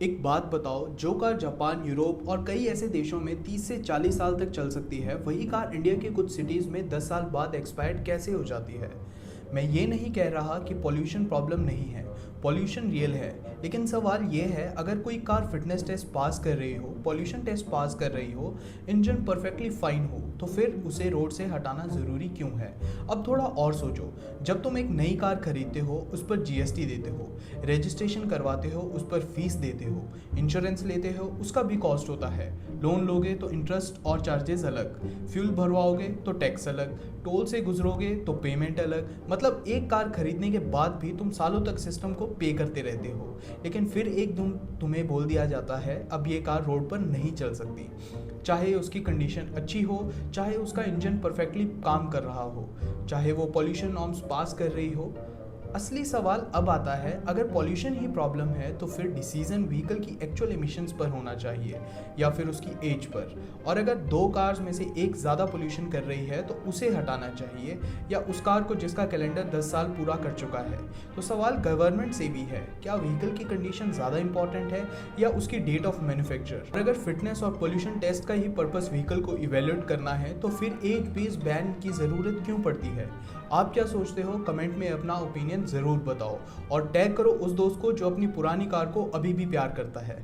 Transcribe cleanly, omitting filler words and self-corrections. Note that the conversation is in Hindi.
एक बात बताओ, जो कार जापान, यूरोप और कई ऐसे देशों में 30 से 40 साल तक चल सकती है, वही कार इंडिया के कुछ सिटीज़ में 10 साल बाद एक्सपायर्ड कैसे हो जाती है? मैं ये नहीं कह रहा कि पॉल्यूशन प्रॉब्लम नहीं है, पॉल्यूशन रियल है। लेकिन सवाल ये है, अगर कोई कार फिटनेस टेस्ट पास कर रही हो, पॉल्यूशन टेस्ट पास कर रही हो, इंजन परफेक्टली फाइन हो, तो फिर उसे रोड से हटाना ज़रूरी क्यों है? अब थोड़ा और सोचो, जब तुम एक नई कार खरीदते हो, उस पर जीएसटी देते हो, रजिस्ट्रेशन करवाते हो, उस पर फीस देते हो, इंश्योरेंस लेते हो, उसका भी कॉस्ट होता है, लोन लोगे तो इंटरेस्ट और चार्जेस अलग, फ्यूल भरवाओगे तो टैक्स अलग, टोल से गुजरोगे तो पेमेंट अलग। मतलब एक कार खरीदने के बाद भी तुम सालों तक सिस्टम को पे करते रहते हो, लेकिन फिर एक दिन तुम्हें बोल दिया जाता है अब ये कार रोड पर नहीं चल सकती। चाहे उसकी कंडीशन अच्छी हो, चाहे उसका इंजन परफेक्टली काम कर रहा हो, चाहे वो पॉल्यूशन नॉर्म्स पास कर रही हो। असली सवाल अब आता है, अगर पॉल्यूशन ही प्रॉब्लम है तो फिर डिसीजन व्हीकल की एक्चुअल एमिशंस पर होना चाहिए या फिर उसकी एज पर। और अगर दो कार्स में से एक ज़्यादा पोल्यूशन कर रही है तो उसे हटाना चाहिए या उस कार को जिसका कैलेंडर 10 साल पूरा कर चुका है। तो सवाल गवर्नमेंट से भी है, क्या व्हीकल की कंडीशन ज़्यादा इंपॉर्टेंट है या उसकी डेट ऑफ मैन्युफैक्चर? और अगर फिटनेस और पोल्यूशन टेस्ट का ही पर्पस व्हीकल को इवेल्युएट करना है तो फिर एज बेस्ड बैन की ज़रूरत क्यों पड़ती है? आप क्या सोचते हो? कमेंट में अपना ओपिनियन ज़रूर बताओ और टैग करो उस दोस्त को जो अपनी पुरानी कार को अभी भी प्यार करता है।